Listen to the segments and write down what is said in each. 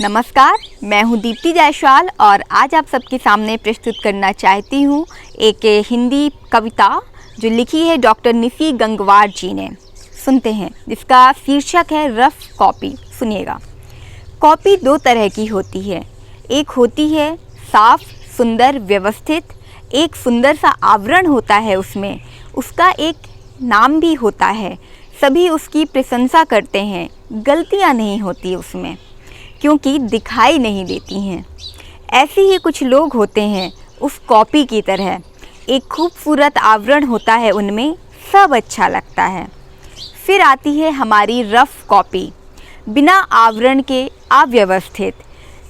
नमस्कार, मैं हूं दीप्ति जायसवाल और आज आप सबके सामने प्रस्तुत करना चाहती हूं एक हिंदी कविता जो लिखी है डॉक्टर निशी गंगवार जी ने। सुनते हैं, जिसका शीर्षक है रफ कॉपी। सुनिएगा। कॉपी दो तरह की होती है। एक होती है साफ, सुंदर, व्यवस्थित, एक सुंदर सा आवरण होता है उसमें, उसका एक नाम भी होता है, सभी उसकी प्रशंसा करते हैं, गलतियां नहीं होती उसमें क्योंकि दिखाई नहीं देती हैं। ऐसे ही कुछ लोग होते हैं उस कॉपी की तरह, एक खूबसूरत आवरण होता है उनमें, सब अच्छा लगता है। फिर आती है हमारी रफ कॉपी, बिना आवरण के, अव्यवस्थित,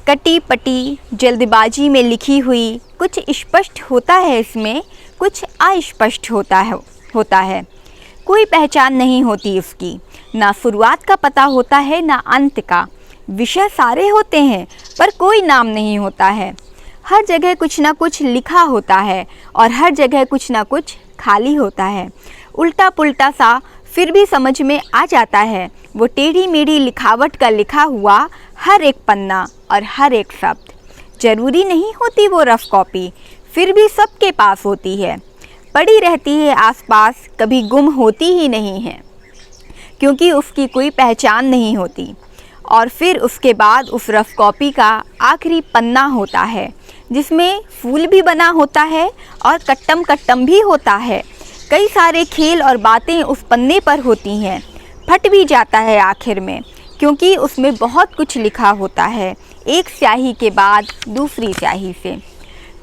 कटी पटी, जल्दबाजी में लिखी हुई, कुछ स्पष्ट होता है इसमें, कुछ अस्पष्ट होता है। कोई पहचान नहीं होती उसकी, ना शुरुआत का पता होता है ना अंत का। विषय सारे होते हैं पर कोई नाम नहीं होता है। हर जगह कुछ ना कुछ लिखा होता है और हर जगह कुछ ना कुछ खाली होता है। उल्टा पुल्टा सा फिर भी समझ में आ जाता है वो टेढ़ी मेढ़ी लिखावट का लिखा हुआ हर एक पन्ना और हर एक शब्द। जरूरी नहीं होती वो रफ कॉपी, फिर भी सबके पास होती है, पड़ी रहती है आसपास, कभी गुम होती ही नहीं है क्योंकि उसकी कोई पहचान नहीं होती। और फिर उसके बाद उस रफ कॉपी का आखिरी पन्ना होता है जिसमें फूल भी बना होता है और कट्टम कट्टम भी होता है। कई सारे खेल और बातें उस पन्ने पर होती हैं। फट भी जाता है आखिर में क्योंकि उसमें बहुत कुछ लिखा होता है, एक स्याही के बाद दूसरी स्याही से।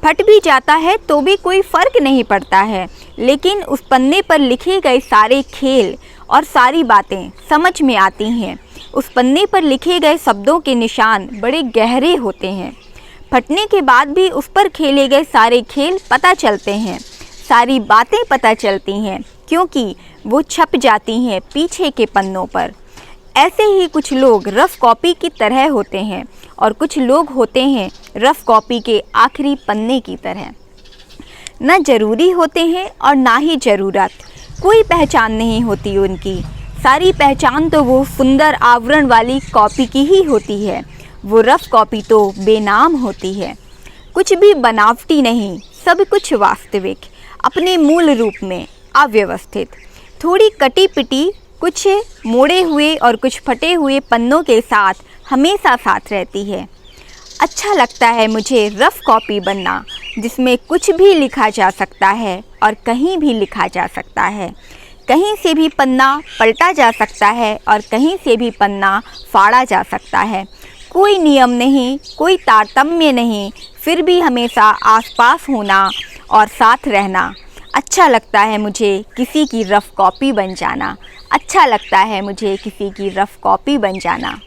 फट भी जाता है तो भी कोई फ़र्क नहीं पड़ता है, लेकिन उस पन्ने पर लिखे गए सारे खेल और सारी बातें समझ में आती हैं। उस पन्ने पर लिखे गए शब्दों के निशान बड़े गहरे होते हैं। फटने के बाद भी उस पर खेले गए सारे खेल पता चलते हैं, सारी बातें पता चलती हैं क्योंकि वो छप जाती हैं पीछे के पन्नों पर। ऐसे ही कुछ लोग रफ कॉपी की तरह होते हैं और कुछ लोग होते हैं रफ कॉपी के आखिरी पन्ने की तरह। न जरूरी होते हैं और ना ही ज़रूरत, कोई पहचान नहीं होती उनकी। सारी पहचान तो वो सुंदर आवरण वाली कॉपी की ही होती है। वो रफ कॉपी तो बेनाम होती है। कुछ भी बनावटी नहीं, सब कुछ वास्तविक, अपने मूल रूप में अव्यवस्थित, थोड़ी कटी पिटी, कुछ मोड़े हुए और कुछ फटे हुए पन्नों के साथ हमेशा साथ रहती है। अच्छा लगता है मुझे रफ कॉपी बनना जिसमें कुछ भी लिखा जा सकता है और कहीं भी लिखा जा सकता है। कहीं से भी पन्ना पलटा जा सकता है और कहीं से भी पन्ना फाड़ा जा सकता है। कोई नियम नहीं, कोई तारतम्य नहीं, फिर भी हमेशा आसपास होना और साथ रहना। अच्छा लगता है मुझे किसी की रफ कॉपी बन जाना। अच्छा लगता है मुझे किसी की रफ कॉपी बन जाना।